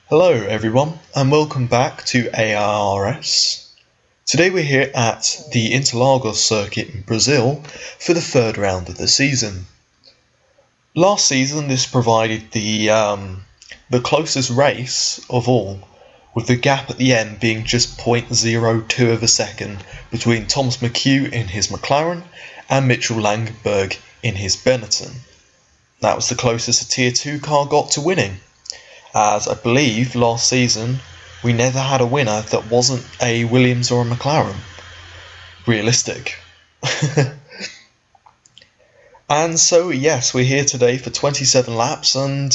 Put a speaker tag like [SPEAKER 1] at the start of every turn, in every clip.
[SPEAKER 1] Hello everyone and welcome back to AIRS. Today we're here at the Interlagos circuit in Brazil for the third round of the season. Last season this provided the closest race of all, with the gap at the end being just 0.02 of a second between Thomas McHugh in his McLaren and Mitchell Langenberg in his Benetton. That was the closest a Tier 2 car got to winning, as I believe last season we never had a winner that wasn't a Williams or a McLaren. Realistic. And so yes, we're here today for 27 laps, and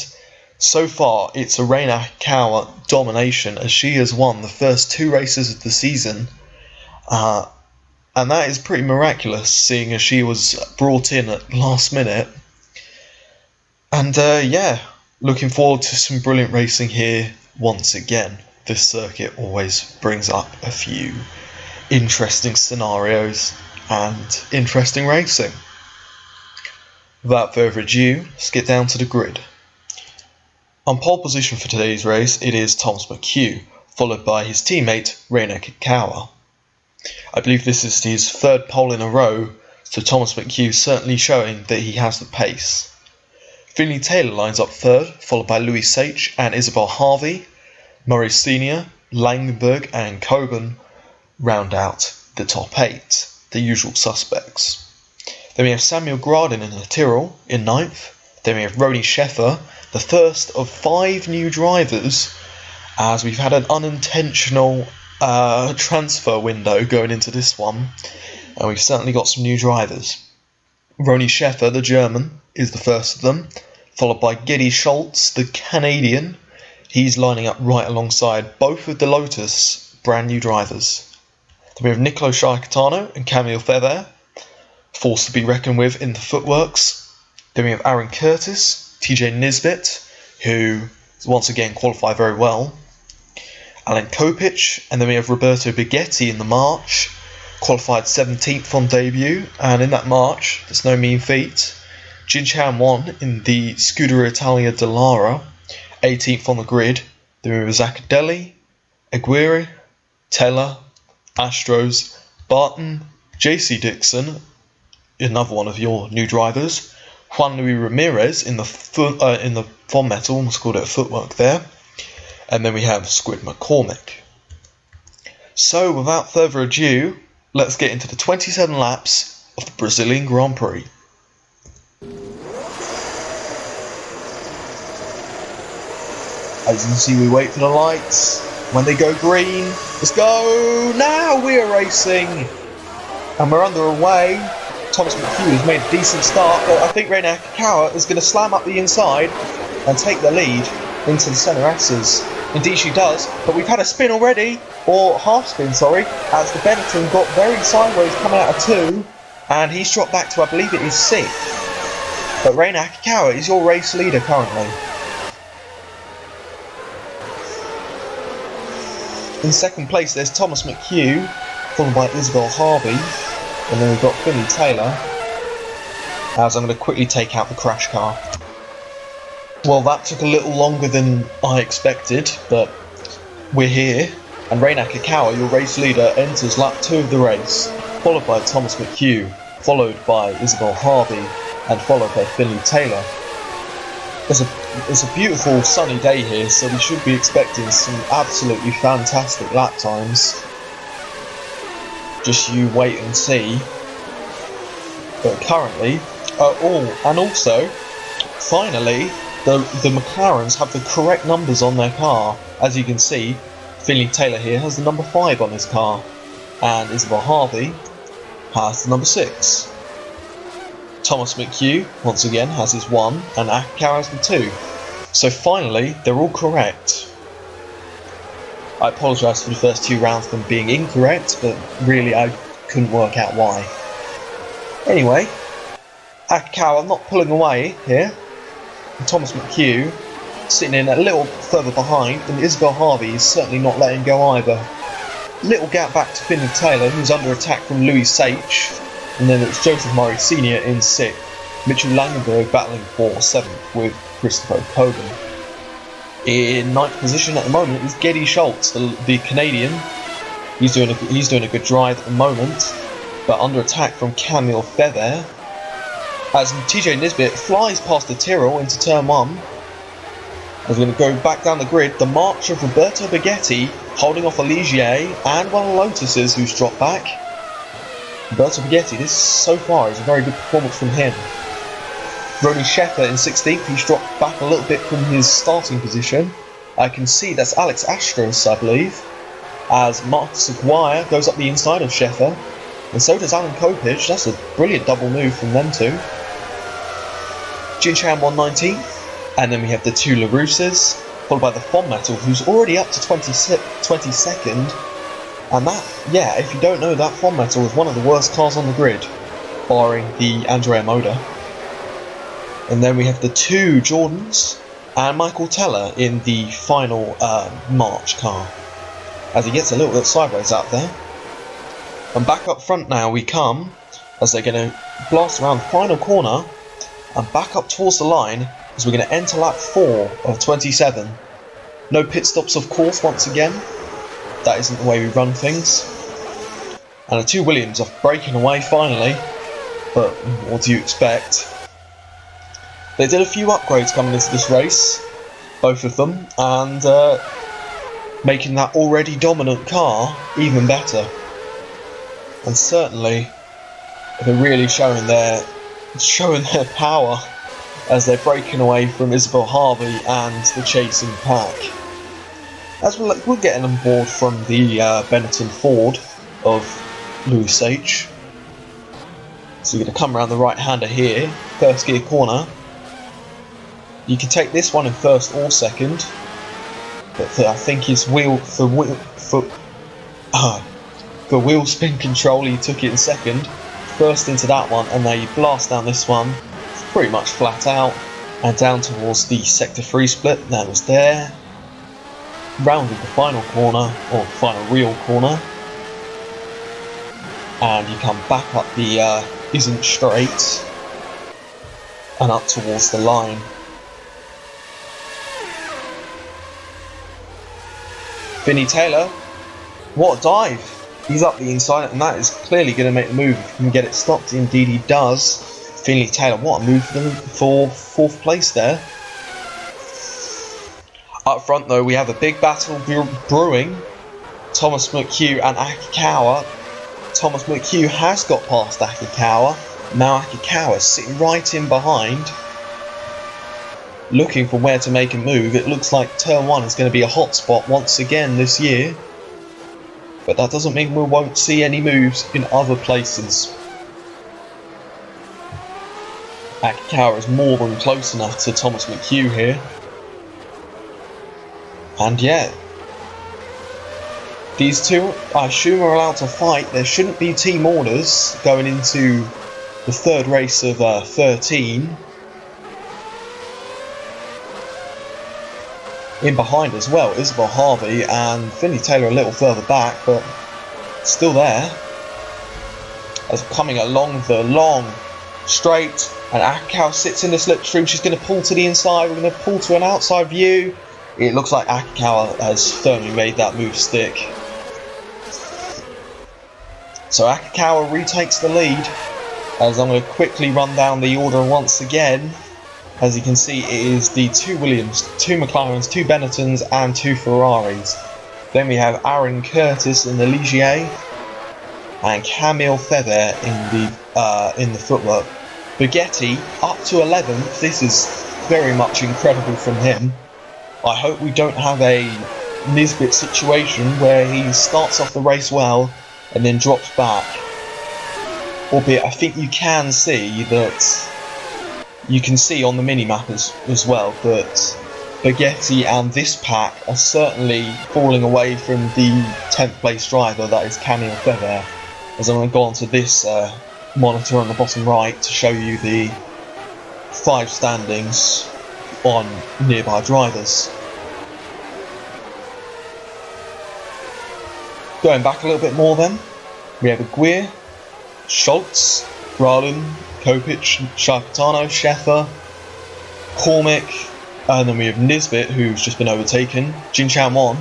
[SPEAKER 1] so far it's a Reina Akikawa domination as she has won the first two races of the season, and that is pretty miraculous seeing as she was brought in at last minute. And looking forward to some brilliant racing here once again. This circuit always brings up a few interesting scenarios and interesting racing. Without further ado, let's get down to the grid. On pole position for today's race, it is Thomas McHugh, followed by his teammate Reina Akikawa. I believe this is his third pole in a row, so Thomas McHugh certainly showing that he has the pace. Finley Taylor lines up third, followed by Louis Sage and Isabel Harvey. Murray Sr., Langenberg and Coburn round out the top eight, the usual suspects. Then we have Samuel Gradin in the Tyrrell in ninth. Then we have Ronnie Sheffer, the first of 5 new drivers, as we've had an unintentional transfer window going into this one, and we've certainly got some new drivers. Ronnie Sheffer, the German, is the first of them, followed by Geddy Schultz, the Canadian. He's lining up right alongside both of the Lotus brand new drivers. Then we have Nicolo Sciacatano and Camille Fever, forced to be reckoned with in the footworks. Then we have Aaron Curtis, TJ Nisbet, who once again qualified very well, Alan Kopich, and then we have Roberto Bighetti in the March, qualified 17th on debut, and in that March, that's no mean feat. Jin Chan won in the Scuderia Italia Dallara, 18th on the grid. Then we have Zaccadelli, Aguirre, Taylor, Astros, Barton, JC Dixon, another one of your new drivers, Juan Luis Ramirez in the Von Metal, almost called it a footwork there, and then we have Squid McCormick. So without further ado, let's get into the 27 laps of the Brazilian Grand Prix. As you can see, we wait for the lights. When they go green, let's go! Now we're racing! And we're underway. Thomas McHugh has made a decent start, but I think Reina Akikawa is going to slam up the inside and take the lead into the centre S's. Indeed she does, but we've had a spin already, or half spin, sorry, as the Benetton got very sideways coming out of 2, and he's dropped back to, I believe it is 6th. But Reina Akikawa is your race leader currently. In second place there's Thomas McHugh, followed by Isabel Harvey, and then we've got Finley Taylor, as I'm going to quickly take out the crash car. Well, that took a little longer than I expected, but we're here, and Reina Akikawa, your race leader, enters lap 2 of the race, followed by Thomas McHugh, followed by Isabel Harvey, and followed by Finley Taylor. It's a beautiful sunny day here, so we should be expecting some absolutely fantastic lap times. Just you wait and see. But currently, finally, the McLarens have the correct numbers on their car. As you can see, Finley Taylor here has the number 5 on his car, and Isabel Harvey has the number 6. Thomas McHugh, once again, has his 1, and Akikawa has the 2. So finally, they're all correct. I apologise for the first 2 rounds of them being incorrect, but really I couldn't work out why. Anyway, Akikawa not pulling away here. And Thomas McHugh sitting in a little further behind, and Isabel Harvey is certainly not letting go either. Little gap back to Finley Taylor, who's under attack from Louis Sage, and then it's Joseph Murray Sr. in 6th, Mitchell Langenberg battling for 7th with Christopher Coburn. In 9th position at the moment is Geddy Schultz, the Canadian. He's doing a good drive at the moment, but under attack from Camille Feather. As TJ Nisbet flies past the Tyrrell into turn 1. We're going to go back down the grid. The march of Roberto Baghetti holding off Aligier and one of the Lotuses who's dropped back. Roberto Baghetti, this so far is a very good performance from him. Ronnie Sheffer in 16th, he's dropped back a little bit from his starting position. I can see that's Alex Astros, I believe, as Marcus Aguirre goes up the inside of Sheffer, and so does Alan Kopich. That's a brilliant double move from them two. Jin Chan 119th, and then we have the two LaRousses, followed by the Fon Metal, who's already up to 22nd. And that, yeah, if you don't know, that Fon Metal is one of the worst cars on the grid, barring the Andrea Moda. And then we have the two Jordans and Michael Teller in the final March car, as he gets a little bit sideways out there. And back up front now we come, as they're going to blast around the final corner and back up towards the line, as we're going to enter lap 4 of 27. No pit stops, of course, once again. That isn't the way we run things. And the two Williams are breaking away finally, but what do you expect? They did a few upgrades coming into this race, both of them, and making that already dominant car even better. And certainly, they're really showing their power as they're breaking away from Isabel Harvey and the chasing pack. As we're getting on board from the Benetton Ford of Lewis H. So you're going to come around the right-hander here, first gear corner. You can take this one in first or second, but I think his wheel spin control, he took it in second. First into that one, and now you blast down this one, pretty much flat out, and down towards the sector 3 split. That was there. Rounded the final corner, or final real corner, and you come back up the isn't straight and up towards the line. Vinnie Taylor, what a dive! He's up the inside, and that is clearly going to make the move if he can get it stopped. Indeed he does. Vinnie Taylor, what a move for 4th place there. Up front though, we have a big battle brewing. Thomas McHugh and Akikawa. Thomas McHugh has got past Akikawa. Now Akikawa is sitting right in behind, looking for where to make a move. It looks like turn 1 is going to be a hot spot once again this year, but that doesn't mean we won't see any moves in other places. Akikawa is more than close enough to Thomas McHugh here. And yeah, these two, I assume, are allowed to fight. There shouldn't be team orders going into the third race of 13. In behind as well, Isabel Harvey and Vinnie Taylor a little further back, but still there. As coming along the long straight, and Akikawa sits in the slipstream. She's going to pull to the inside. We're going to pull to an outside view. It looks like Akikawa has firmly made that move stick. So Akikawa retakes the lead, as I'm going to quickly run down the order once again. As you can see, it is the two Williams, two McLarens, two Benettons and two Ferraris. Then we have Aaron Curtis in the Ligier and Camille Feather in the footwork. Baghetti up to 11th. This is very much incredible from him. I hope we don't have a Nisbet situation where he starts off the race well and then drops back. Albeit I think you can see on the mini-map as well that Baghetti and this pack are certainly falling away from the 10th place driver, that is Camille Feather. As I'm going to go on to this monitor on the bottom right to show you the 5 standings on nearby drivers. Going back a little bit more then, we have Aguirre, Schultz, Gralin, Kopich, Sharkatano, Sheffer, Cormick, And then we have Nisbet, who's just been overtaken. Jin Chanwon,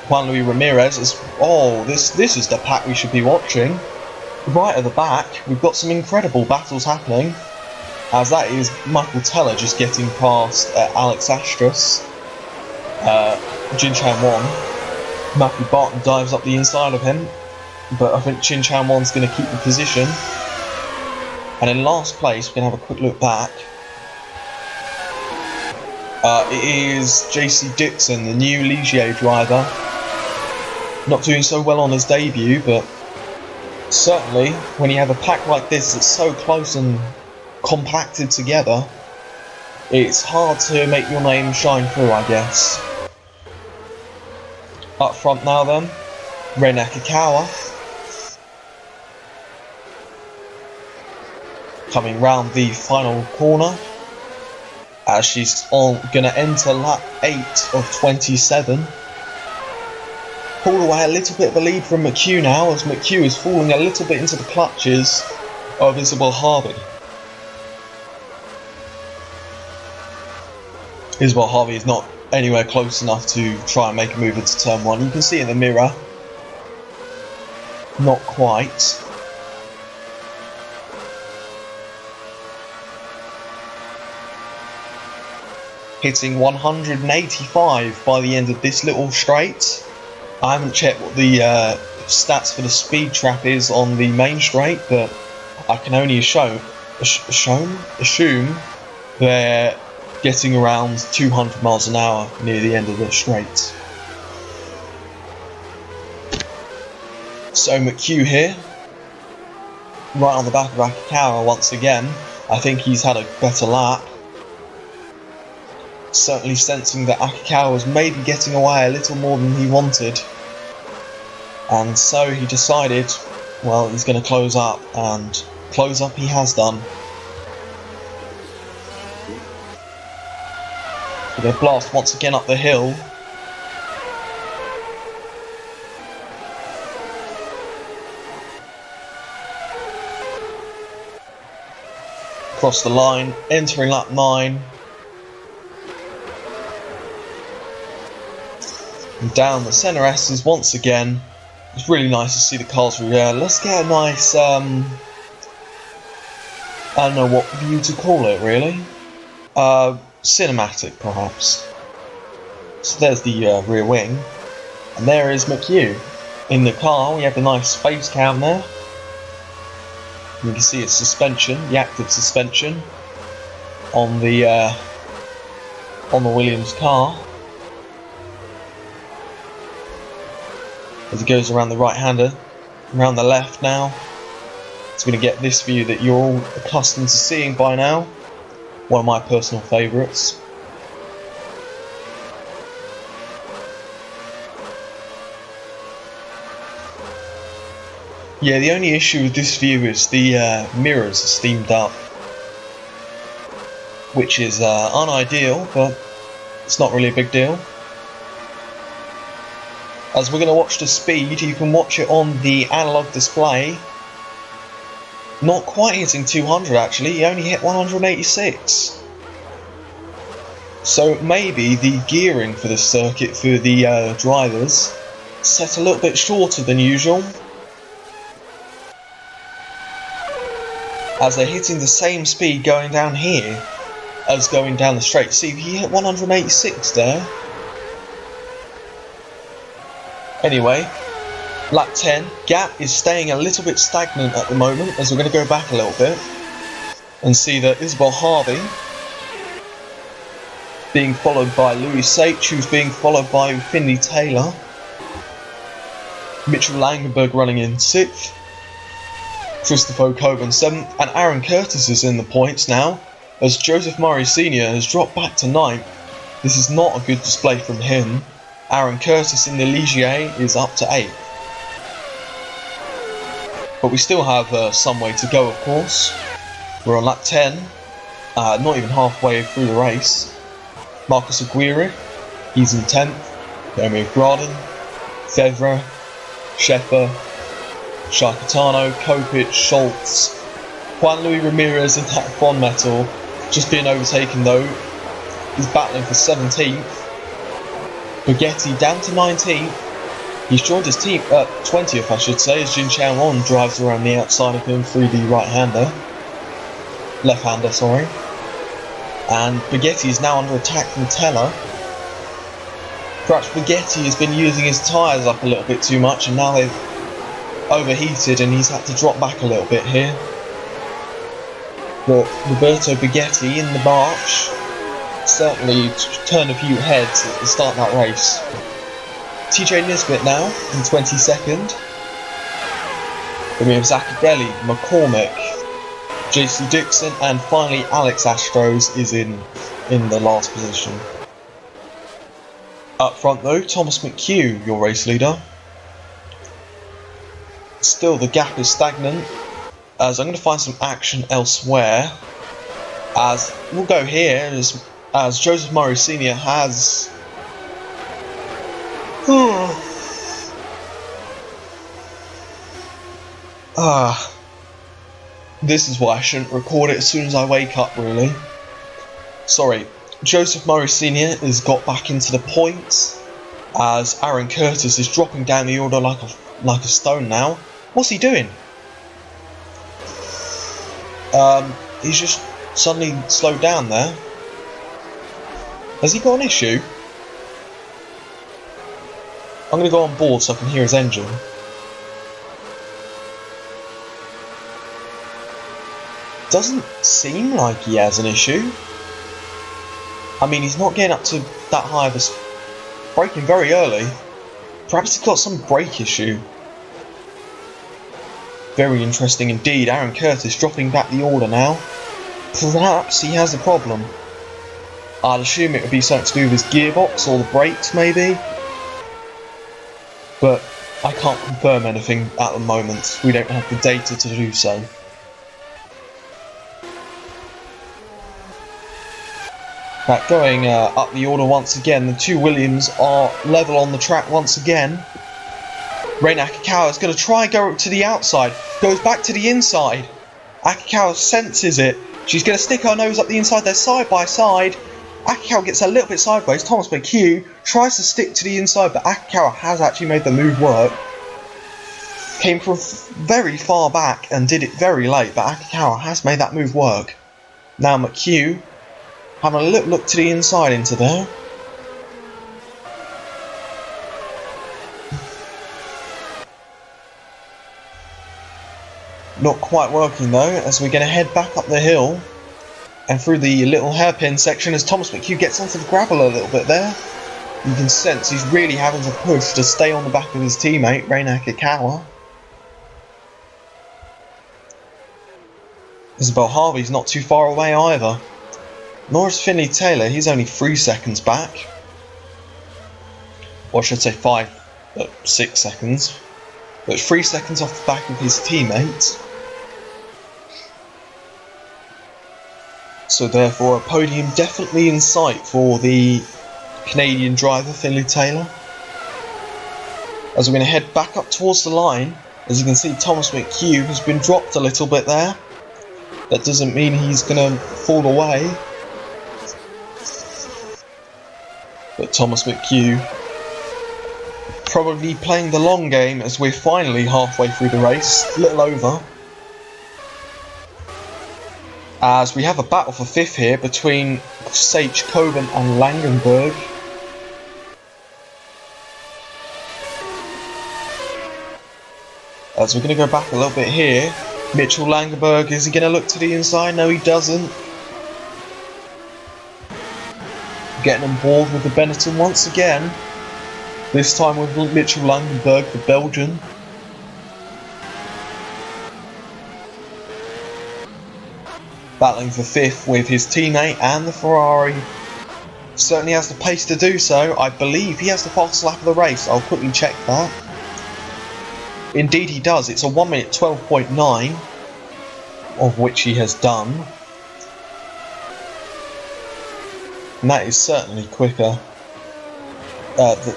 [SPEAKER 1] Juan Luis Ramirez is. Oh, this is the pack we should be watching. Right at the back, we've got some incredible battles happening. As that is Michael Teller just getting past Alex Astras. Jin Chanwon. Matthew Barton dives up the inside of him. But I think Jin Chanwon's going to keep the position. And in last place, we're going to have a quick look back. It is JC Dixon, the new Ligier driver. Not doing so well on his debut, but certainly when you have a pack like this that's so close and compacted together, it's hard to make your name shine through, I guess. Up front now then, Reina Akikawa. Coming round the final corner, as she's going to enter lap 8 of 27. Pulled away a little bit of a lead from McHugh now, as McHugh is falling a little bit into the clutches of Isabel Harvey. Isabel Harvey is not anywhere close enough to try and make a move into turn 1. You can see in the mirror, not quite. Hitting 185 by the end of this little straight. I haven't checked what the stats for the speed trap is on the main straight, but I can only assume they're getting around 200 miles an hour near the end of the straight. So McHugh here, right on the back of Akikawa once again. I think he's had a better lap. Certainly sensing that Akikawa was maybe getting away a little more than he wanted. And so he decided, well, he's going to close up, and close up he has done. So they blast once again up the hill. Across the line, entering lap 9. And down the centre S's once again. It's really nice to see the cars through there. Let's get a nice, I don't know what view to call it really. Cinematic perhaps. So there's the rear wing. And there is McHugh. In the car we have a nice face cam there. You can see its suspension, the active suspension on the Williams car. As it goes around the right-hander, around the left now. It's going to get this view that you're all accustomed to seeing by now. One of my personal favourites. Yeah, the only issue with this view is the mirrors are steamed up, which is unideal, but it's not really a big deal. As we're going to watch the speed, you can watch it on the analog display. Not quite hitting 200 actually, he only hit 186. So maybe the gearing for this circuit for the drivers set a little bit shorter than usual. As they're hitting the same speed going down here as going down the straight. See, he hit 186 there. Anyway, lap 10, gap is staying a little bit stagnant at the moment, as we're going to go back a little bit and see that Isabel Harvey being followed by Louis Sage, who's being followed by Finley Taylor, Mitchell Langenberg running in 6th, Christopher Coburn 7th, and Aaron Curtis is in the points now, as Joseph Murray Sr. has dropped back to 9th. This is not a good display from him. Aaron Curtis in the Ligier is up to 8th. But we still have some way to go, of course. We're on lap 10, not even halfway through the race. Marcus Aguirre, he's in 10th. Jeremy Graden, Fevre, Sheffer, Sharkatano, Kopich, Schultz, Juan Luis Ramirez in that Fon Metal, just being overtaken though is battling for 17th. Bugatti down to 19th. He's joined his team at 20th, I should say, as Jin Chaowon drives around the outside of him through the left-hander, sorry. And Bugatti is now under attack from Teller. Perhaps Bugatti has been using his tyres up a little bit too much, and now they've overheated and he's had to drop back a little bit here. But Roberto Bugatti in the march certainly turned a few heads at the start of that race. TJ Nisbet now in 22nd. Then we have Zaccarelli, McCormick, JC Dixon, and finally Alex Astros is in the last position. Up front though, Thomas McHugh, your race leader. Still the gap is stagnant, as I'm going to find some action elsewhere. As we'll go here, as Joseph Murray Sr. has... This is why I shouldn't record it as soon as I wake up, really. Sorry, Joseph Murray Sr. has got back into the points, as Aaron Curtis is dropping down the order like a stone now. What's he doing? He's just suddenly slowed down there. Has he got an issue? I'm going to go on board so I can hear his engine. Doesn't seem like he has an issue. I mean, he's not getting up to that high of a... braking very early. Perhaps he's got some brake issue. Very interesting indeed. Aaron Curtis dropping back the order now. Perhaps he has a problem. I'd assume it would be something to do with his gearbox or the brakes, maybe. But I can't confirm anything at the moment. We don't have the data to do so. Right, going up the order once again, the two Williams are level on the track once again. Reina Akikawa is going to try and go to the outside, goes back to the inside. Akikawa senses it. She's going to stick her nose up the inside, they're side by side. Akikawa gets a little bit sideways. Thomas McHugh tries to stick to the inside, but Akikawa has actually made the move work. Came from very far back and did it very late, but Akikawa has made that move work. Now McHugh having a little look to the inside into there. Not quite working though, as we're going to head back up the hill and through the little hairpin section as Thomas McHugh gets onto the gravel a little bit there. You can sense he's really having to push to stay on the back of his teammate, Reina Akikawa. Isabel Harvey's not too far away either. Nor is Finley Taylor, he's only 3 seconds back. Or I should say 6 seconds. But 3 seconds off the back of his teammates. So therefore a podium definitely in sight for the Canadian driver Finley Taylor. As we're going to head back up towards the line, as you can see Thomas McHugh has been dropped a little bit there. That doesn't mean he's going to fall away. But Thomas McHugh probably playing the long game as we're finally halfway through the race, a little over. As we have a battle for 5th here between Sage Coben and Langenberg. As we're going to go back a little bit here, Mitchell Langenberg, is he going to look to the inside? No, he doesn't. Getting on board with the Benetton once again. This time with Mitchell Langenberg, the Belgian. Battling for 5th with his teammate and the Ferrari. Certainly has the pace to do so. I believe he has the fastest lap of the race. I'll quickly check that. Indeed he does. It's a 1 minute 12.9, of which he has done. And that is certainly quicker.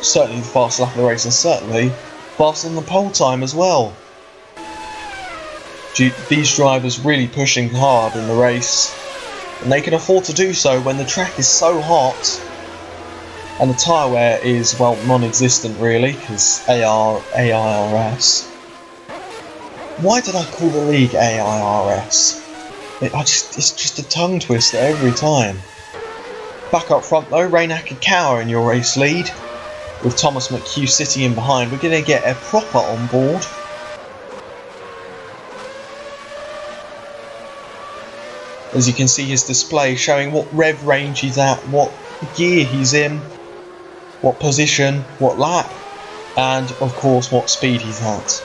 [SPEAKER 1] Certainly the fastest lap of the race, and certainly faster than the pole time as well. These drivers really pushing hard in the race. And they can afford to do so when the track is so hot and the tyre wear is, well, non-existent really, because AIRS. Why did I call the league AIRS? It's just a tongue twister every time. Back up front though, Reina Akikawa in your race lead, with Thomas McHugh sitting in behind. We're going to get a proper on board. As you can see his display showing what rev range he's at, what gear he's in, what position, what lap, and of course what speed he's at.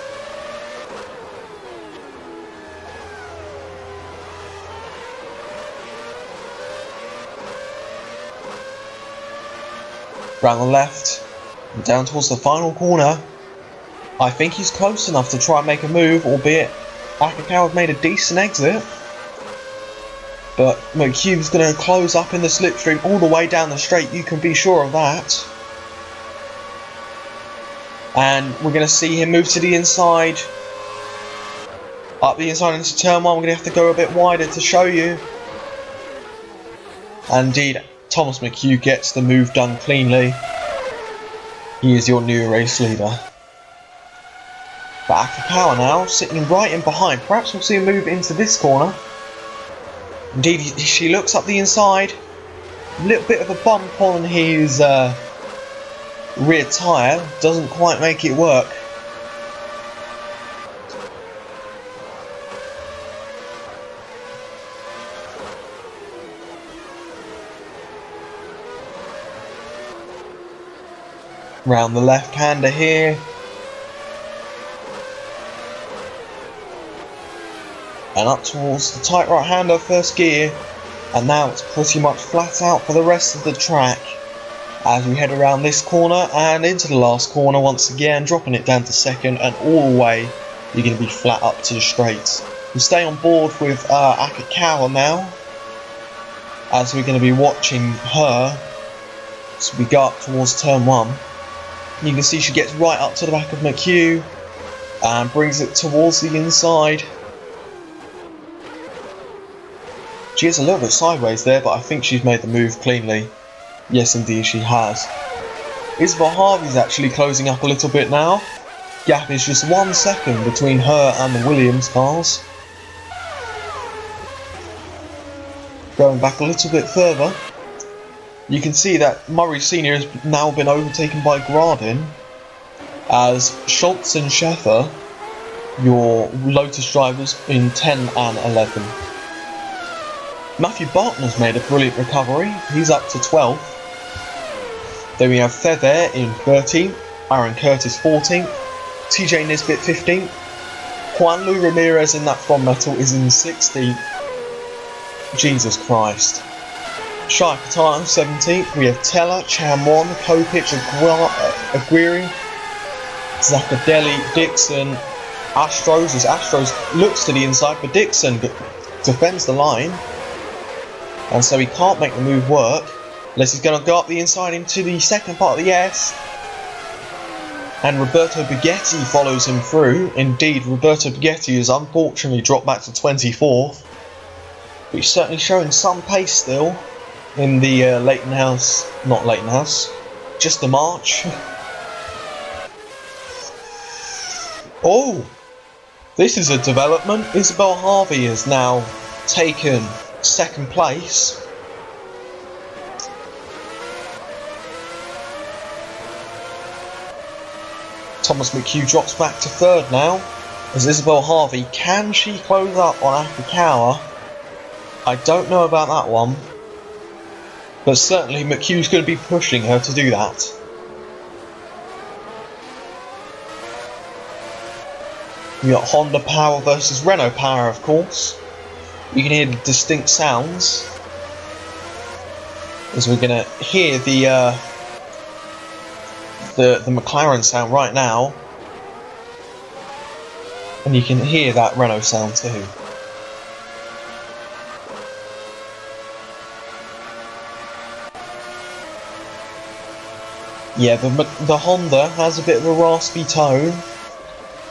[SPEAKER 1] Round the left, and down towards the final corner. I think he's close enough to try and make a move, albeit Akikawa made a decent exit. But McHugh's going to close up in the slipstream all the way down the straight, you can be sure of that. And we're going to see him move to the inside. Up the inside into turn 1, we're going to have to go a bit wider to show you. And indeed, Thomas McHugh gets the move done cleanly. He is your new race leader. But Akikawa now, sitting right in behind. Perhaps we'll see a move into this corner. Indeed, she looks up the inside. A little bit of a bump on his rear tyre. Doesn't quite make it work. Round the left-hander here. And up towards the tight right-hander, first gear. And now it's pretty much flat out for the rest of the track. As we head around this corner and into the last corner once again, dropping it down to second, and all the way you're going to be flat up to the straights. We'll stay on board with Akikawa now, as we're going to be watching her. So we go up towards turn 1. You can see she gets right up to the back of McHugh and brings it towards the inside. She is a little bit sideways there, but I think she's made the move cleanly. Yes, indeed, she has. Isabel Harvey's actually closing up a little bit now. Gap is just 1 second between her and the Williams cars. Going back a little bit further, you can see that Murray Sr. has now been overtaken by Gradin, as Schultz and Scheffer, your Lotus drivers, in 10 and 11. Matthew Barton's made a brilliant recovery, he's up to 12th. Then we have Feather in 13th, Aaron Curtis 14th, TJ Nisbet 15th, Juan Lu Ramirez in that front metal is in 16th. Jesus Christ. Shai Katana 17th, we have Teller, Chamwon, Kopich, Aguirre, Zaccadelli, Dixon, Astros, as Astros looks to the inside, but Dixon defends the line. And so he can't make the move work, unless he's going to go up the inside into the second part of the S. And Roberto Bugatti follows him through. Indeed, Roberto Bugatti has unfortunately dropped back to 24th. But he's certainly showing some pace still in the just the March. Oh, this is a development. Isabel Harvey has now taken second place. Thomas McHugh drops back to third now, as Isabel Harvey, can she close up on Akikawa? I don't know about that one, but certainly McHugh's going to be pushing her to do that. We got Honda Power versus Renault Power, of course. You can hear the distinct sounds, as we're going to hear the McLaren sound right now, and you can hear that Renault sound too. Yeah, the Honda has a bit of a raspy tone,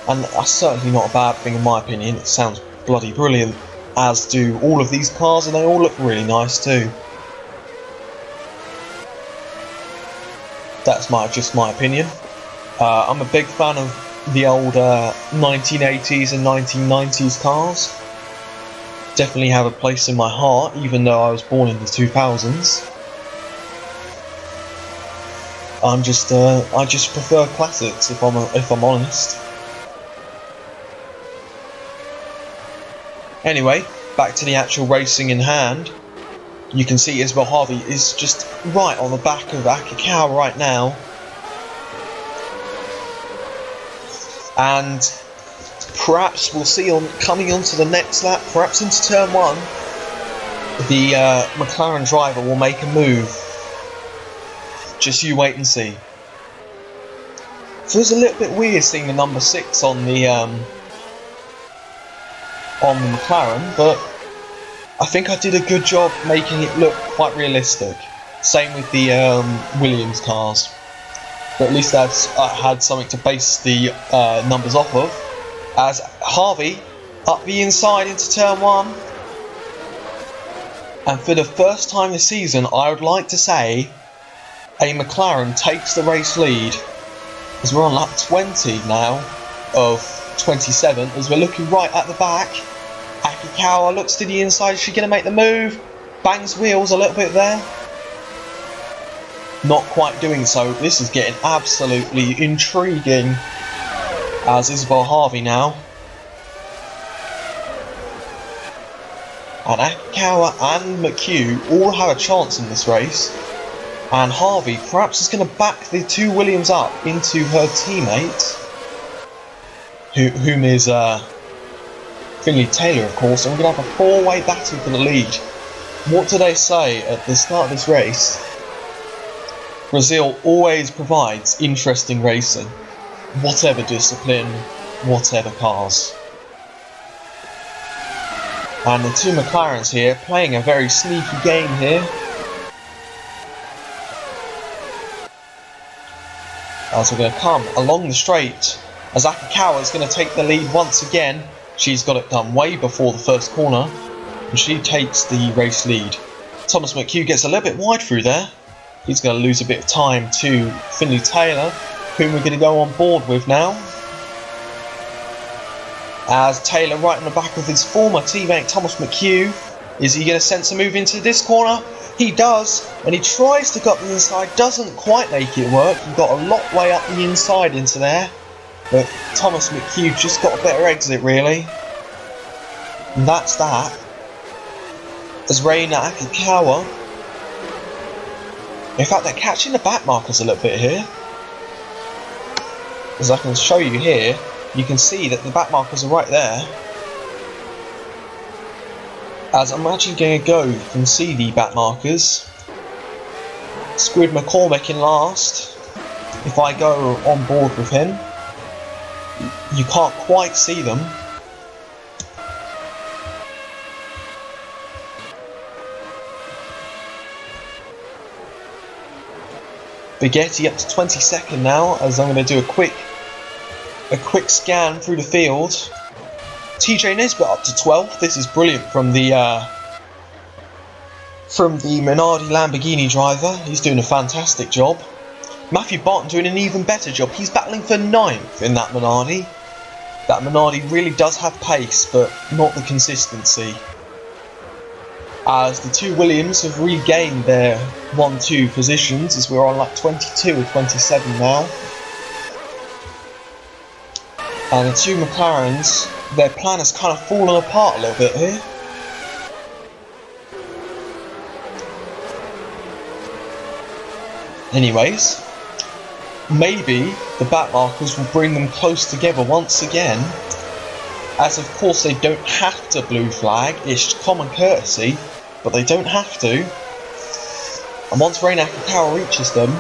[SPEAKER 1] and that's certainly not a bad thing in my opinion. It sounds bloody brilliant. as do all of these cars, and they all look really nice too. That's just my opinion. I'm a big fan of the old 1980s and 1990s cars. Definitely have a place in my heart, even though I was born in the 2000s. I just prefer classics, if I'm honest. Anyway, back to the actual racing in hand. You can see Isabel Harvey is just right on the back of Akikawa right now. And perhaps we'll see coming onto the next lap, perhaps into turn 1, the McLaren driver will make a move. Just you wait and see. Feels a little bit weird seeing the number 6 on the McLaren, but I think I did a good job making it look quite realistic. Same with the Williams cars. But at least I had something to base the numbers off of. As Harvey up the inside into turn 1. And for the first time this season, I would like to say a McLaren takes the race lead. As we're on lap 20 now of 27, as we're looking right at the back. Akikawa looks to the inside, is she going to make the move? Bangs wheels a little bit there. Not quite doing so. This is getting absolutely intriguing. As Isabel Harvey now. And Akikawa and McHugh all have a chance in this race. And Harvey perhaps is going to back the two Williams up into her teammate, whom is Finley Taylor, of course. And we're going to have a four-way battle for the lead. What do they say at the start of this race? Brazil always provides interesting racing, whatever discipline, whatever cars. And the two McLarens here playing a very sneaky game here. As we're going to come along the straight, as Akikawa is going to take the lead once again. She's got it done way before the first corner, and she takes the race lead. Thomas McHugh gets a little bit wide through there. He's going to lose a bit of time to Finley Taylor, whom we're going to go on board with now. As Taylor right in the back of his former teammate Thomas McHugh. Is he going to sense a move into this corner? He does, and he tries to go up the inside, doesn't quite make it work. He got a lot way up the inside into there, but Thomas McHugh just got a better exit really. And that's that. As Reina Akikawa, in fact they're catching the back markers a little bit here. As I can show you here, you can see that the back markers are right there. As I'm actually going to go, you can see the back markers. Squid McCormick in last. If I go on board with him, you can't quite see them. Spaghetti up to 22nd now, as I'm going to do a quick scan through the field. TJ Nesbitt up to 12th. This is brilliant from the Minardi Lamborghini driver. He's doing a fantastic job. Matthew Barton doing an even better job. He's battling for 9th in that Minardi. That Minardi really does have pace, but not the consistency. As the two Williams have regained their 1-2 positions, as we're on lap 22 of 27 now. And the two McLarens, their plan has kind of fallen apart a little bit here. Anyways, maybe the back markers will bring them close together once again. As of course they don't have to blue flag, it's common courtesy, but they don't have to. And once Reina Akikawa reaches them,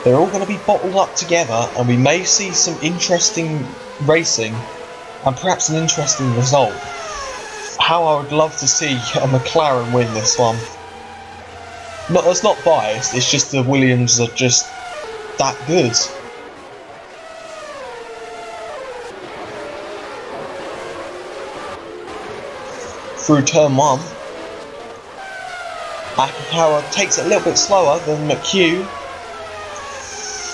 [SPEAKER 1] they're all going to be bottled up together, and we may see some interesting racing and perhaps an interesting result. How I would love to see a McLaren win this one. No, that's not biased, it's just the Williams are just that good. through turn 1. Akikawa takes it a little bit slower than McHugh,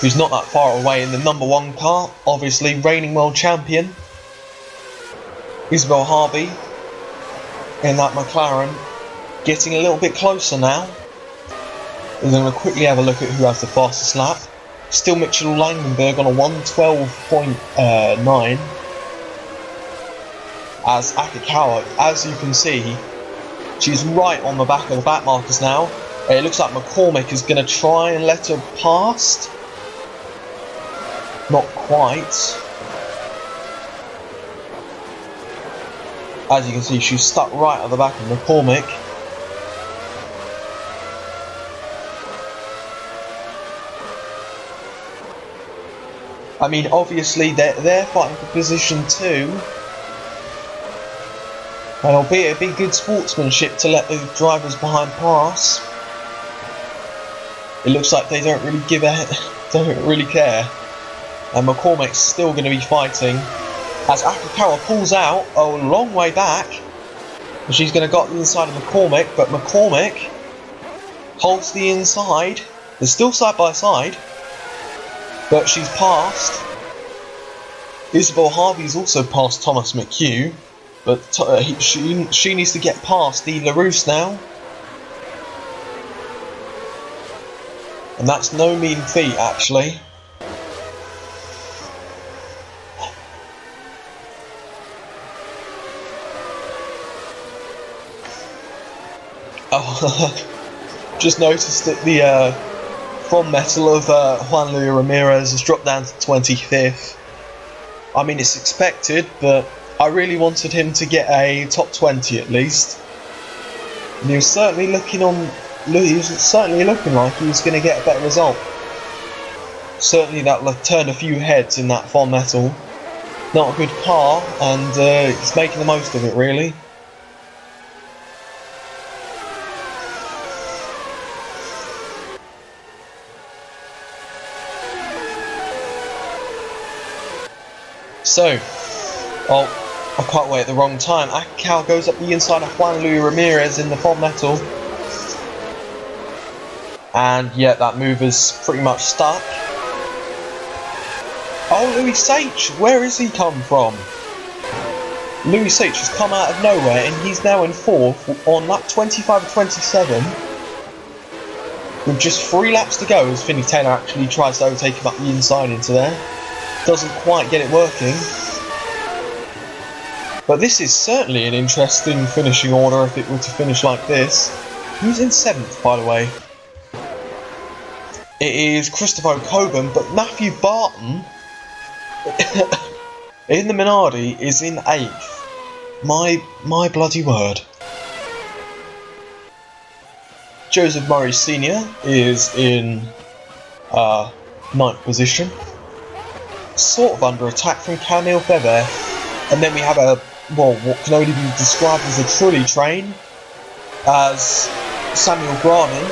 [SPEAKER 1] who's not that far away in the number 1 car, obviously reigning world champion. Isabel Harvey in that McLaren getting a little bit closer now. We're going to quickly have a look at who has the fastest lap. Still Mitchell Langenberg on a 1:12.9. As Akikawa, as you can see, she's right on the back of the back markers now. It looks like McCormick is going to try and let her past. Not quite. As you can see, she's stuck right at the back of McCormick. I mean, obviously they're fighting for position 2, and albeit it'd be good sportsmanship to let the drivers behind pass, it looks like they don't really don't really care. And McCormick's still going to be fighting as Akikawa pulls out a long way back. She's going to got the inside of McCormick, but McCormick holds the inside. They're still side by side, but she's passed. Isabel Harvey's also passed Thomas McHugh, but she needs to get past the LaRousse now. And that's no mean feat, actually. Oh, just noticed that the front metal of Juan Luis Ramirez has dropped down to 25th. I mean, it's expected, but I really wanted him to get a top 20 at least. And he was certainly looking like he was going to get a better result. Certainly that will have turned a few heads in that front metal. Not a good car, and he's making the most of it, really. So, oh, I can't wait at the wrong time. Akikawa goes up the inside of Juan Luis Ramirez in the front metal. And yeah, that move is pretty much stuck. Oh, Louis Sage, where has he come from? Louis Sage has come out of nowhere and he's now in 4th on lap 25 of 27. With just 3 laps to go as Finney Taylor actually tries to overtake him up the inside into there. Doesn't quite get it working. But this is certainly an interesting finishing order if it were to finish like this. Who's in 7th, by the way? It is Christopher Coburn, but Matthew Barton in the Minardi is in 8th. My bloody word. Joseph Murray Sr. is in 9th position. Sort of under attack from Camille Fever. And then we have what can only be described as a trolley train, as Samuel Granin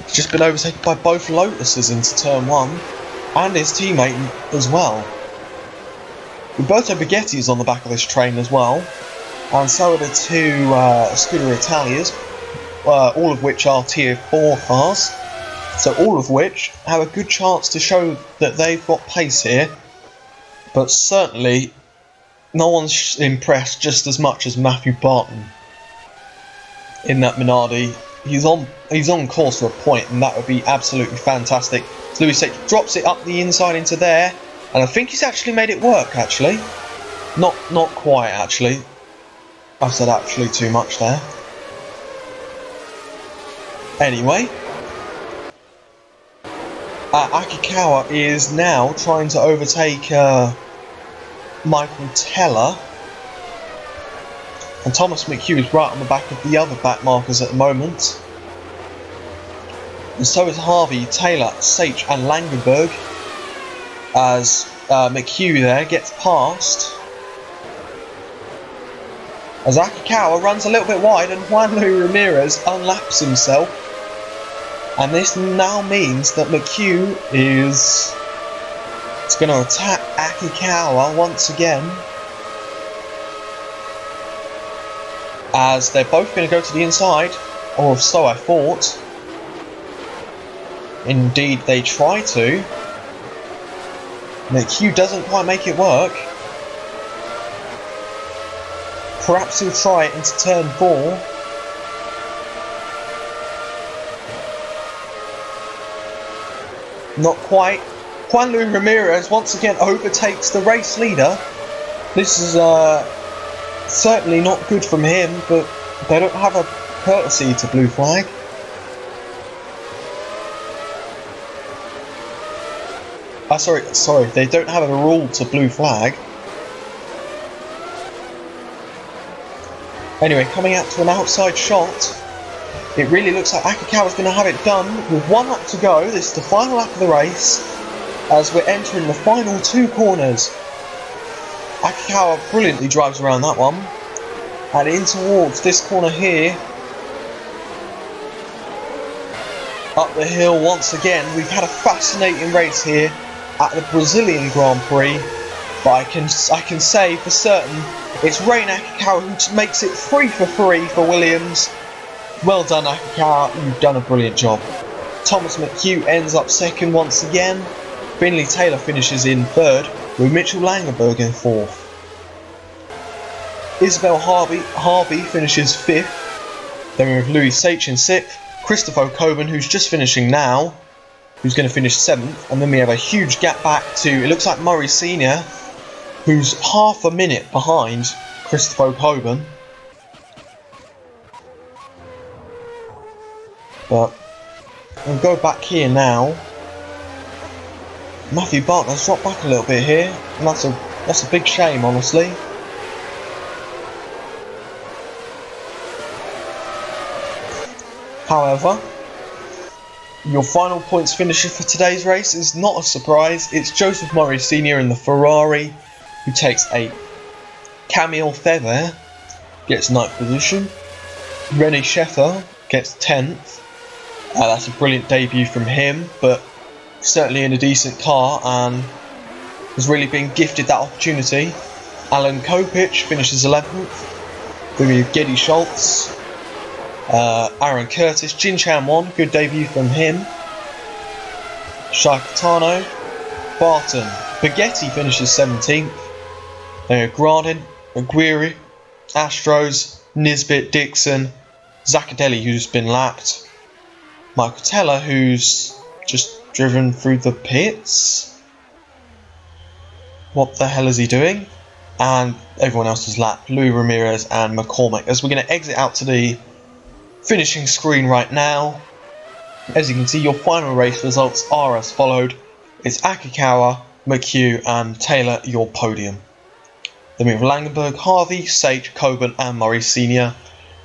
[SPEAKER 1] has just been overtaken by both Lotuses into turn 1, and his teammate as well. Roberto Baghetti is on the back of this train as well, and so are the 2 Scuderia Italias, all of which are tier 4 cars, so all of which have a good chance to show that they've got pace here. But certainly, no one's impressed just as much as Matthew Barton in that Minardi. He's on course for a point, and that would be absolutely fantastic. So Louis Sage drops it up the inside into there, and I think he's actually made it work. Actually, not quite. Actually, I've said actually too much there. Anyway. Akikawa is now trying to overtake Michael Teller, and Thomas McHugh is right on the back of the other back markers at the moment, and so is Harvey, Taylor, Sage and Langenberg, as McHugh there gets past, as Akikawa runs a little bit wide and Juan Luis Ramirez unlaps himself. And this now means that McHugh is going to attack Akikawa once again. as they're both going to go to the inside, or so I thought. Indeed, they try to. McHugh doesn't quite make it work. Perhaps he'll try it into turn 4. Not quite. Juan Luis Ramirez once again overtakes the race leader. This is certainly not good from him, but they don't have a courtesy to blue flag. Sorry, they don't have a rule to blue flag. Anyway, coming out to an outside shot. It really looks like Akikawa's going to have it done with 1 lap to go. This is the final lap of the race as we're entering the final 2 corners. Akikawa brilliantly drives around that one and in towards this corner here. Up the hill once again. We've had a fascinating race here at the Brazilian Grand Prix, but I can say for certain it's Reina Akikawa who makes it 3 for 3 for Williams. Well done, Akikawa, you've done a brilliant job. Thomas McHugh ends up 2nd once again. Finley Taylor finishes in 3rd, with Mitchell Langenberg in 4th. Isabel Harvey finishes 5th. Then we have Louis Sach in 6th. Christopher Coburn, who's just finishing now, who's going to finish 7th. And then we have a huge gap back to, it looks like Murray Sr., who's half a minute behind Christopher Coburn. But we'll go back here now. Matthew Bartlett's dropped back a little bit here, and that's a big shame, honestly. However, your final points finisher for today's race is not a surprise. It's Joseph Murray Sr. in the Ferrari, who takes 8th. Camille Feather gets 9th position. Rennie Sheffer gets 10th. That's a brilliant debut from him, but certainly in a decent car and has really been gifted that opportunity. Alan Kopich finishes 11th. Then we have Geddy Schultz, Aaron Curtis, Jin Chan Won, good debut from him. Shai Kitano, Barton, Baghetti finishes 17th. Then Gradin, Aguirre, Astros, Nisbet, Dixon, Zaccadelli, who's been lapped. Michael Teller, who's just driven through the pits. What the hell is he doing? And everyone else is lapped. Louis Ramirez and McCormick. As we're going to exit out to the finishing screen right now. As you can see, your final race results are as followed. It's Akikawa, McHugh and Taylor, your podium. Then we have Langenberg, Harvey, Sach, Coburn and Murray Sr.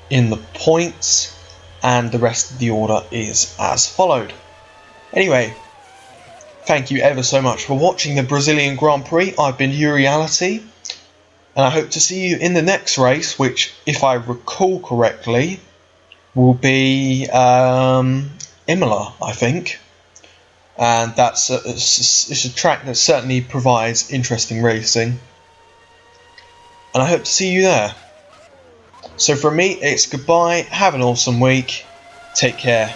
[SPEAKER 1] in the points. And the rest of the order is as followed. Anyway, thank you ever so much for watching the Brazilian Grand Prix. I've been Uriality, and I hope to see you in the next race, which, if I recall correctly, will be Imola, I think. And it's a track that certainly provides interesting racing. And I hope to see you there. So from me, it's goodbye, have an awesome week, take care.